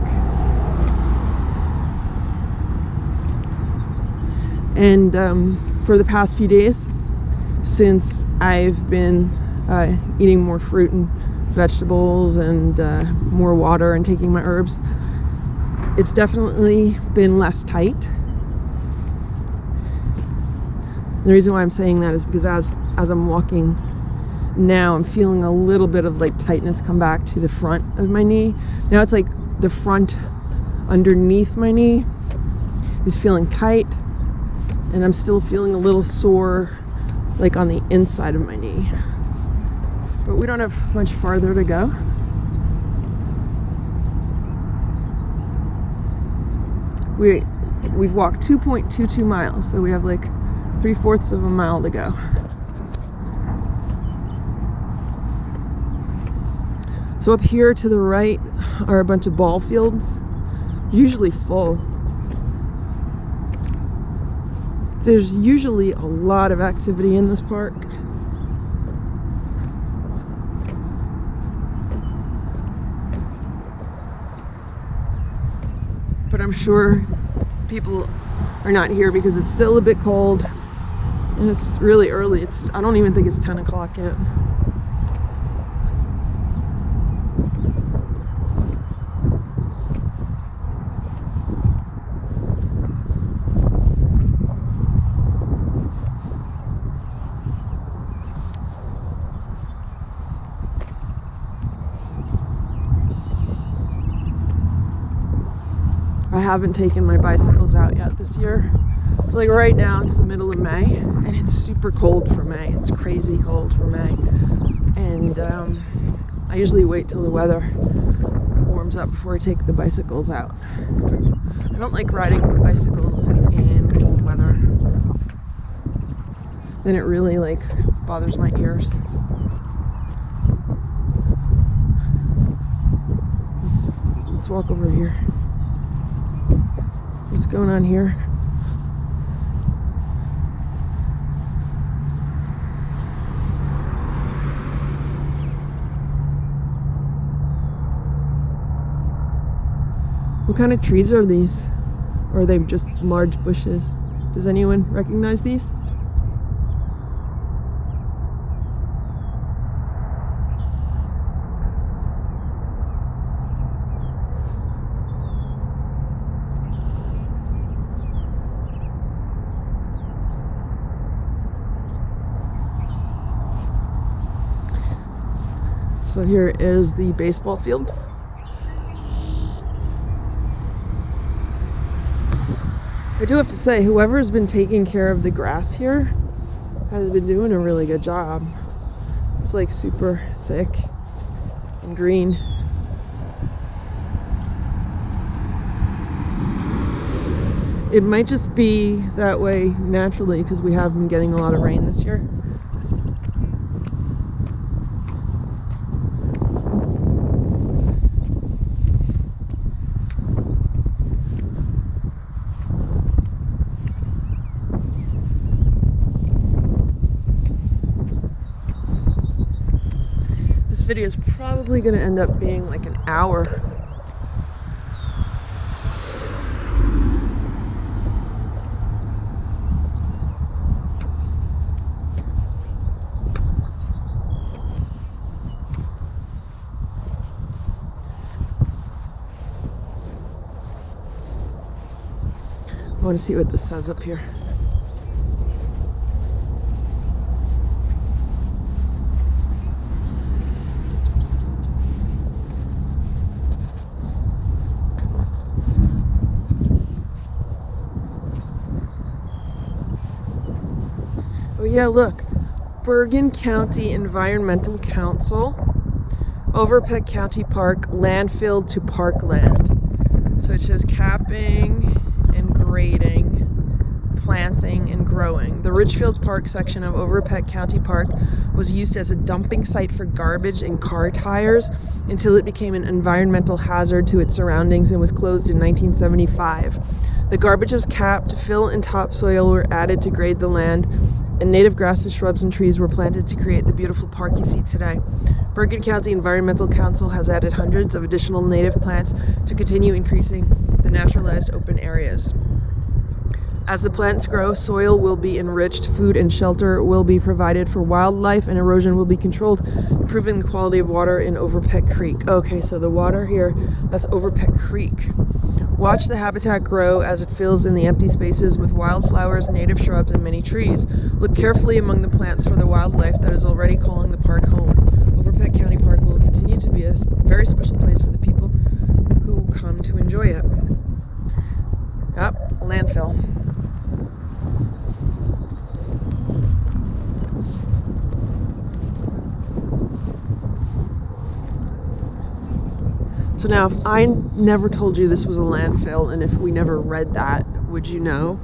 And for the past few days, since I've been eating more fruit and vegetables and more water and taking my herbs, it's definitely been less tight. The reason why I'm saying that is because as I'm walking now, I'm feeling a little bit of like tightness come back to the front of my knee. Now it's like the front underneath my knee is feeling tight, and I'm still feeling a little sore like on the inside of my knee. But we don't have much farther to go. We've walked 2.22 miles, so we have like 3/4 of a mile to go. So up here to the right are a bunch of ball fields, usually full. There's usually a lot of activity in this park. But I'm sure people are not here because it's still a bit cold and it's really early. I don't even think it's 10 o'clock yet. I haven't taken my bicycles out yet this year. So like right now it's the middle of May and it's super cold for May. It's crazy cold for May. And I usually wait till the weather warms up before I take the bicycles out. I don't like riding bicycles in cold weather. Then it really like bothers my ears. Let's walk over here. What's going on here? What kind of trees are these? Or are they just large bushes? Does anyone recognize these? So here is the baseball field. I do have to say, whoever's been taking care of the grass here has been doing a really good job. It's like super thick and green. It might just be that way naturally because we have been getting a lot of rain this year. This video is probably going to end up being like an hour. I want to see what this says up here. Oh yeah, look. Bergen County Environmental Council, Overpeck County Park, landfill to parkland. So it shows capping and grading, planting and growing. The Ridgefield Park section of Overpeck County Park was used as a dumping site for garbage and car tires until it became an environmental hazard to its surroundings and was closed in 1975. The garbage was capped, fill and topsoil were added to grade the land, and native grasses, shrubs, and trees were planted to create the beautiful park you see today. Bergen County Environmental Council has added hundreds of additional native plants to continue increasing the naturalized open areas. As the plants grow, soil will be enriched, food and shelter will be provided for wildlife, and erosion will be controlled, improving the quality of water in Overpeck Creek. Okay, so the water here, that's Overpeck Creek. Watch the habitat grow as it fills in the empty spaces with wildflowers, native shrubs, and many trees. Look carefully among the plants for the wildlife that is already calling the park home. Overpeck County Park will continue to be a very special place for the people who come to enjoy it. Yep, landfill. So now, if I never told you this was a landfill, and if we never read that, would you know?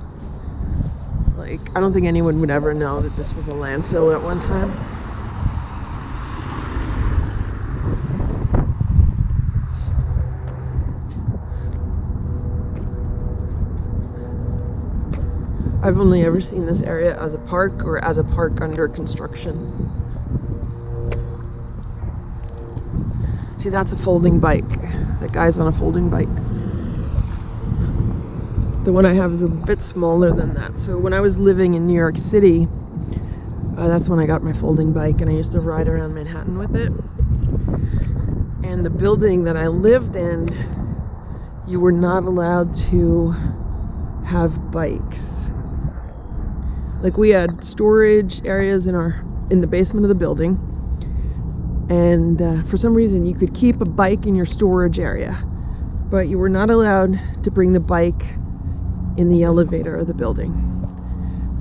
Like, I don't think anyone would ever know that this was a landfill at one time. I've only ever seen this area as a park or as a park under construction. See, that's a folding bike. That guy's on a folding bike. The one I have is a bit smaller than that. So when I was living in New York City, that's when I got my folding bike, and I used to ride around Manhattan with it. And the building that I lived in, you were not allowed to have bikes. Like, we had storage areas in the basement of the building. And for some reason you could keep a bike in your storage area, but you were not allowed to bring the bike in the elevator of the building.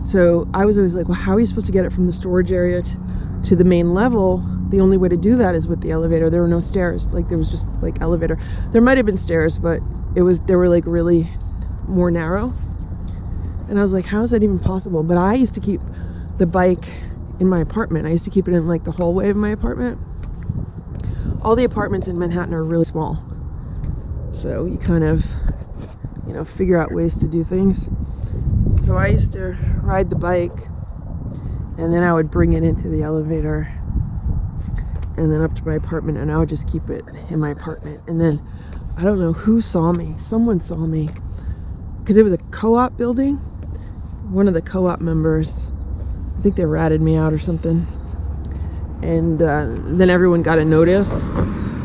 So I was always like, well, how are you supposed to get it from the storage area to the main level? The only way to do that is with the elevator. There were no stairs. Like, there was just like elevator. There might have been stairs, but they were like really more narrow. And I was like, how is that even possible? But I used to keep the bike in my apartment. I used to keep it in like the hallway of my apartment. All the apartments in Manhattan are really small, so you kind of, figure out ways to do things. So I used to ride the bike, and then I would bring it into the elevator, and then up to my apartment, and I would just keep it in my apartment. And then, I don't know who saw me. Someone saw me, because it was a co-op building. One of the co-op members, I think they ratted me out or something. And then everyone got a notice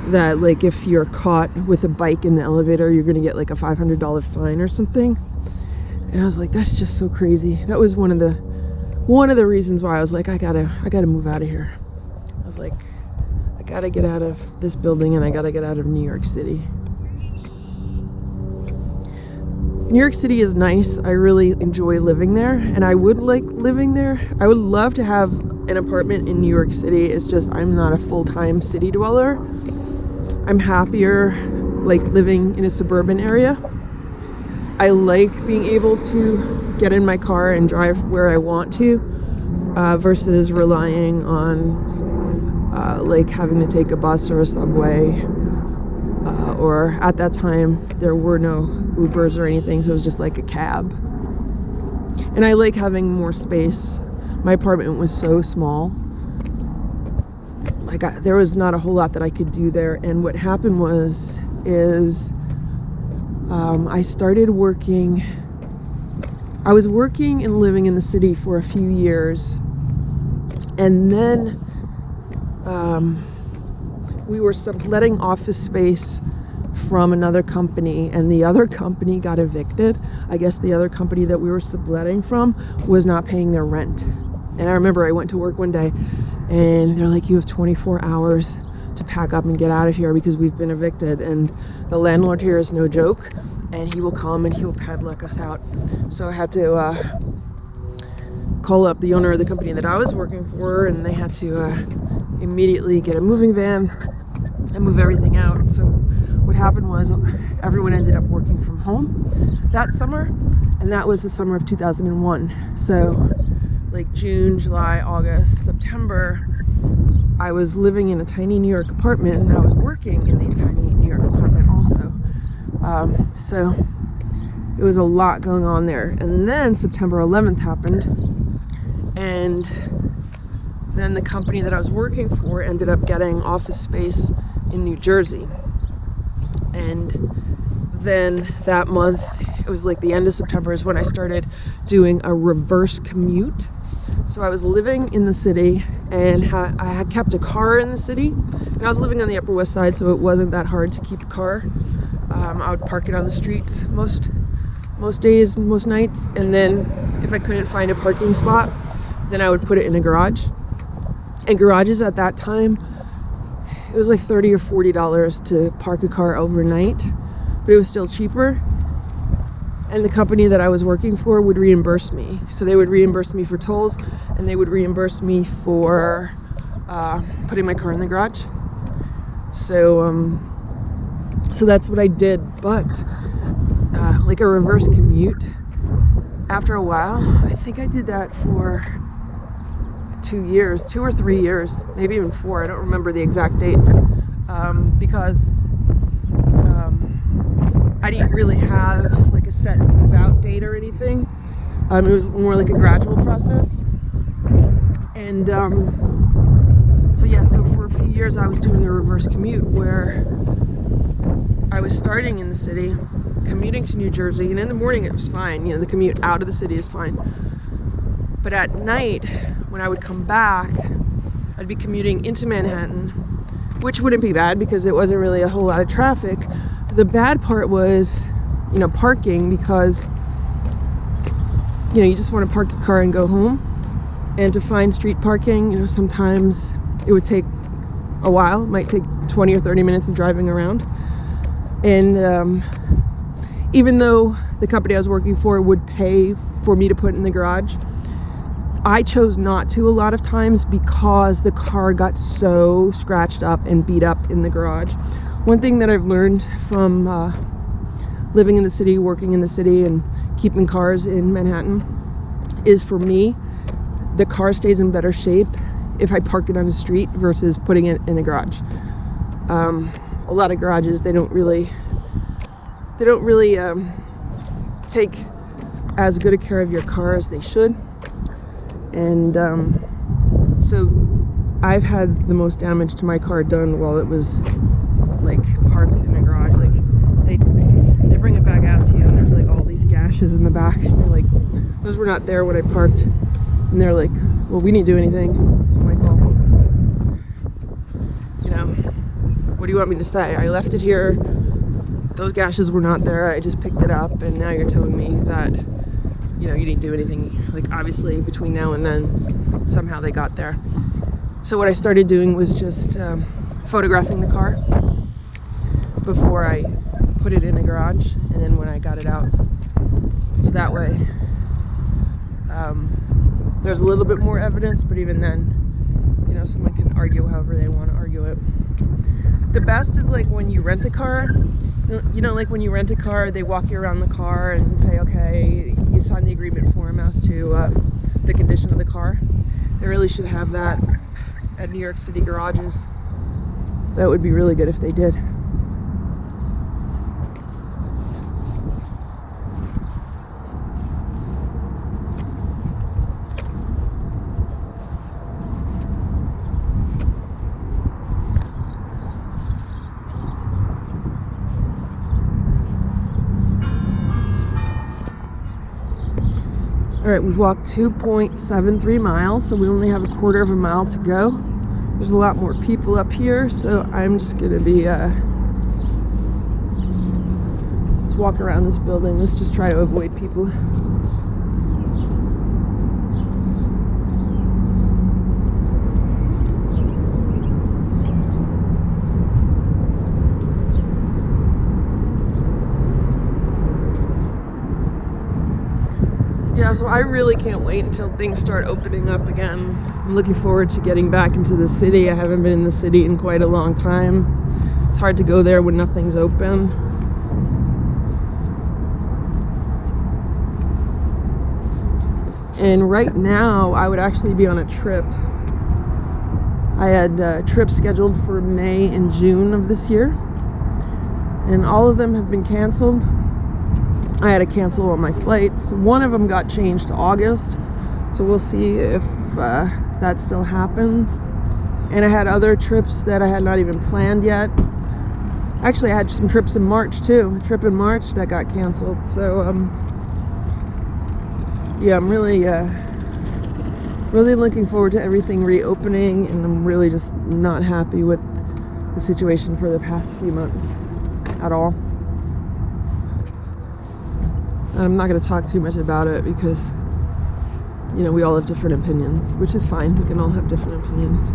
that, like, if you're caught with a bike in the elevator, you're gonna get like a $500 fine or something. And I was like, that's just so crazy. That was one of the reasons why I was like, I gotta move out of here. I was like, I gotta get out of this building and I gotta get out of New York City. New York City is nice. I really enjoy living there, and I would like living there. I would love to have an apartment in New York City. It's just I'm not a full-time city dweller. I'm happier like living in a suburban area. I like being able to get in my car and drive where I want to versus relying on like having to take a bus or a subway. Or at that time, there were no Ubers or anything, so it was just like a cab. And I like having more space. My apartment was so small. Like there was not a whole lot that I could do there. And what happened is I started working. I was working and living in the city for a few years. And then we were subletting office space from another company, and the other company got evicted. I guess the other company that we were subletting from was not paying their rent. And I remember I went to work one day and they're like, you have 24 hours to pack up and get out of here because we've been evicted, and the landlord here is no joke, and he will come and he will padlock us out. So I had to call up the owner of the company that I was working for, and they had to immediately get a moving van and move everything out. So what happened was everyone ended up working from home that summer, and that was the summer of 2001. So like June, July, August, September, I was living in a tiny New York apartment, and I was working in the tiny New York apartment also. So it was a lot going on there. And then September 11th happened, and then the company that I was working for ended up getting office space in New Jersey. And then that month, it was like the end of September, is when I started doing a reverse commute. So I was living in the city, and I had kept a car in the city, and I was living on the Upper West Side, so it wasn't that hard to keep a car. I would park it on the streets most days, most nights, and then if I couldn't find a parking spot, then I would put it in a garage. And garages at that time, it was like $30 or $40 to park a car overnight, but it was still cheaper. And the company that I was working for would reimburse me. So they would reimburse me for tolls, and they would reimburse me for putting my car in the garage. So that's what I did. But like a reverse commute, after a while, I think I did that for 2 years, 2 or 3 years, maybe even 4. I don't remember the exact dates, because I didn't really have like a set move out date or anything. It was more like a gradual process. And so for a few years I was doing a reverse commute where I was starting in the city, commuting to New Jersey, and in the morning it was fine. You know, the commute out of the city is fine. But at night, when I would come back, I'd be commuting into Manhattan, which wouldn't be bad because it wasn't really a whole lot of traffic. The bad part was, you know, parking, because, you know, you just want to park your car and go home. And to find street parking, you know, sometimes it would take a while. It might take 20 or 30 minutes of driving around. And even though the company I was working for would pay for me to put in the garage, I chose not to a lot of times because the car got so scratched up and beat up in the garage. One thing that I've learned from living in the city, working in the city, and keeping cars in Manhattan is, for me, the car stays in better shape if I park it on the street versus putting it in a garage. A lot of garages, they don't really take as good a care of your car as they should. And so I've had the most damage to my car done while it was like parked in a garage. Like they bring it back out to you, and there's like all these gashes in the back, and they're like, those were not there when I parked. And they're like, well, we didn't do anything. I'm like, well, you know, what do you want me to say? I left it here, those gashes were not there, I just picked it up, and now you're telling me that, you know, you didn't do anything. Like, obviously between now and then somehow they got there. So what I started doing was just photographing the car before I put it in a garage, and then when I got it out. So that way, there's a little bit more evidence, but even then, you know, someone can argue however they want to argue it. The best is like when you rent a car, you know, like when you rent a car, they walk you around the car and say, okay, you sign the agreement form as to the condition of the car. They really should have that at New York City garages. That would be really good if they did. All right, we've walked 2.73 miles, so we only have a quarter of a mile to go. There's a lot more people up here, so I'm just gonna be, let's walk around this building. Let's just try to avoid people. Yeah, so I really can't wait until things start opening up again. I'm looking forward to getting back into the city. I haven't been in the city in quite a long time. It's hard to go there when nothing's open. And right now, I would actually be on a trip. I had trips scheduled for May and June of this year, and all of them have been canceled. I had to cancel all my flights. One of them got changed to August, so we'll see if that still happens. And I had other trips that I had not even planned yet. Actually, I had some trips in March too. A trip in March that got canceled. So yeah, I'm really looking forward to everything reopening, and I'm really just not happy with the situation for the past few months at all. I'm not going to talk too much about it because, you know, we all have different opinions, which is fine. We can all have different opinions.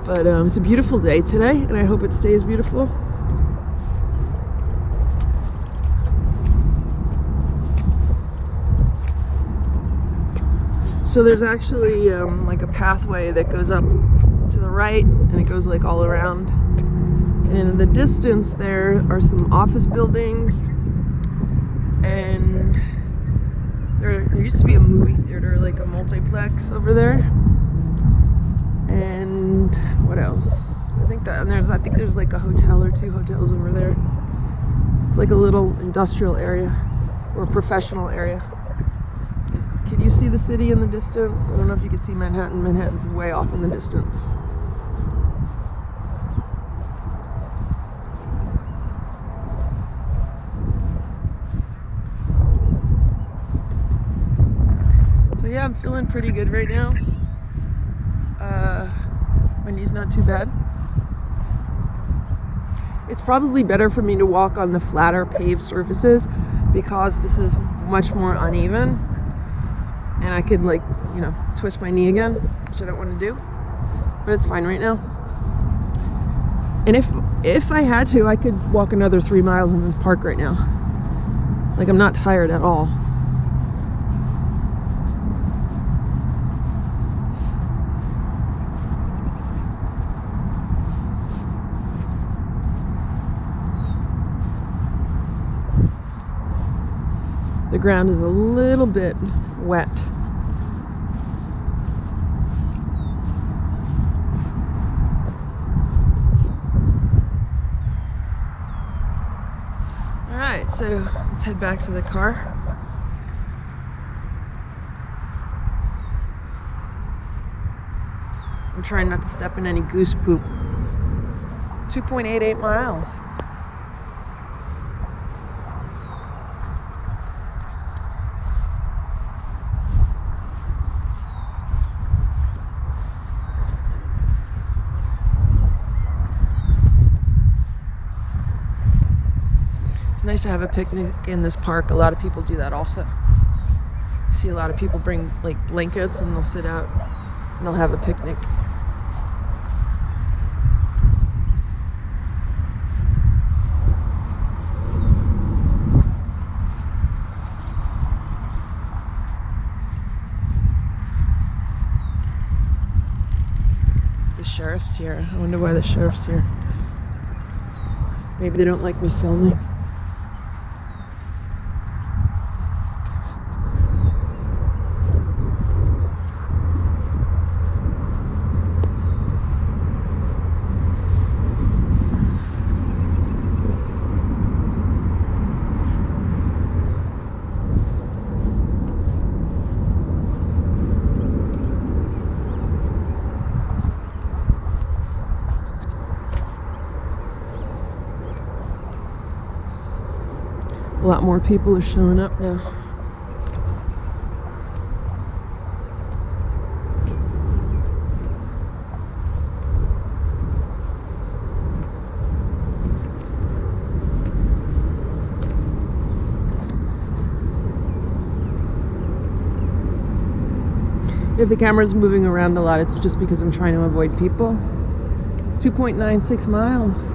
But it's a beautiful day today, and I hope it stays beautiful. So there's actually like a pathway that goes up to the right, and it goes like all around. And in the distance there are some office buildings, and there used to be a movie theater, like a multiplex over there. And what else? I think there's like a hotel or two hotels over there. It's like a little industrial area or professional area. Can you see the city in the distance? I don't know if you can see Manhattan. Manhattan's way off in the distance. So yeah, I'm feeling pretty good right now. My knee's not too bad. It's probably better for me to walk on the flatter paved surfaces because this is much more uneven, and I could, like, you know, twist my knee again, which I don't want to do, but it's fine right now. And if I had to, I could walk another 3 miles in this park right now. Like, I'm not tired at all. The ground is a little bit wet. All right, so let's head back to the car. I'm trying not to step in any goose poop. 2.88 miles. It's nice to have a picnic in this park. A lot of people do that also. I see a lot of people bring like blankets and they'll sit out and they'll have a picnic. The sheriff's here. I wonder why the sheriff's here. Maybe they don't like me filming. A lot more people are showing up now. If the camera's moving around a lot, it's just because I'm trying to avoid people. 2.96 miles.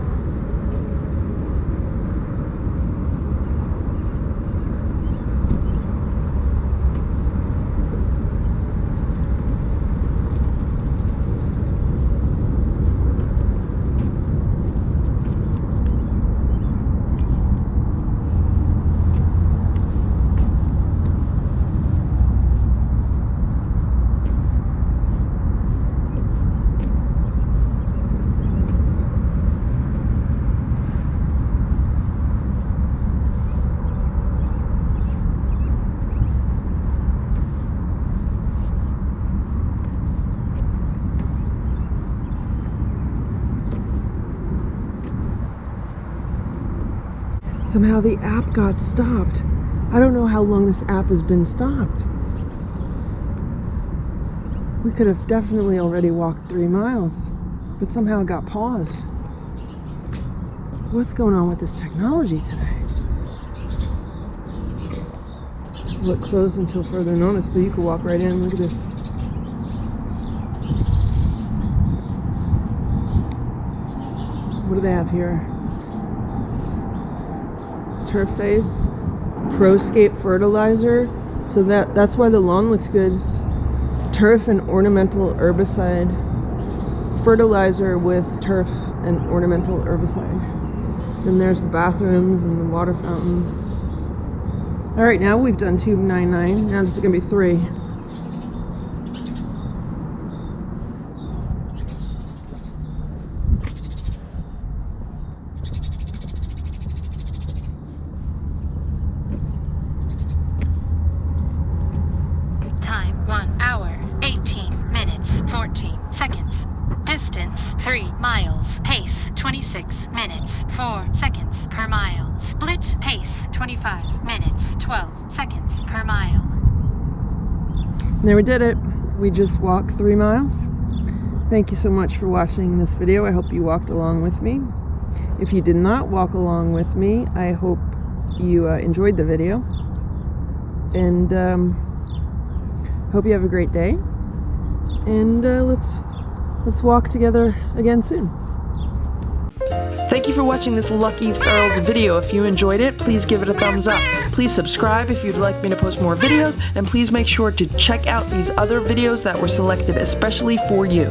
Somehow the app got stopped. I don't know how long this app has been stopped. We could have definitely already walked 3 miles, but somehow it got paused. What's going on with this technology today? Well, it closed until further notice, but you could walk right in. Look at this. What do they have here? Turf face, Proscape fertilizer, so that's why the lawn looks good. Turf and ornamental herbicide, fertilizer with turf and ornamental herbicide. Then there's the bathrooms and the water fountains. All right, now we've done 299. Now this is gonna be 3. Time 1 hour, 18 minutes, 14 seconds. Distance 3 miles. Pace 26 minutes, 4 seconds per mile. Split pace 25 minutes, 12 seconds per mile. And there we did it. We just walked 3 miles. Thank you so much for watching this video. I hope you walked along with me. If you did not walk along with me, I hope you enjoyed the video. And hope you have a great day. And let's walk together again soon. Thank you for watching this Lucky Ferals video. If you enjoyed it, please give it a thumbs up. Please subscribe if you'd like me to post more videos, and please make sure to check out these other videos that were selected especially for you.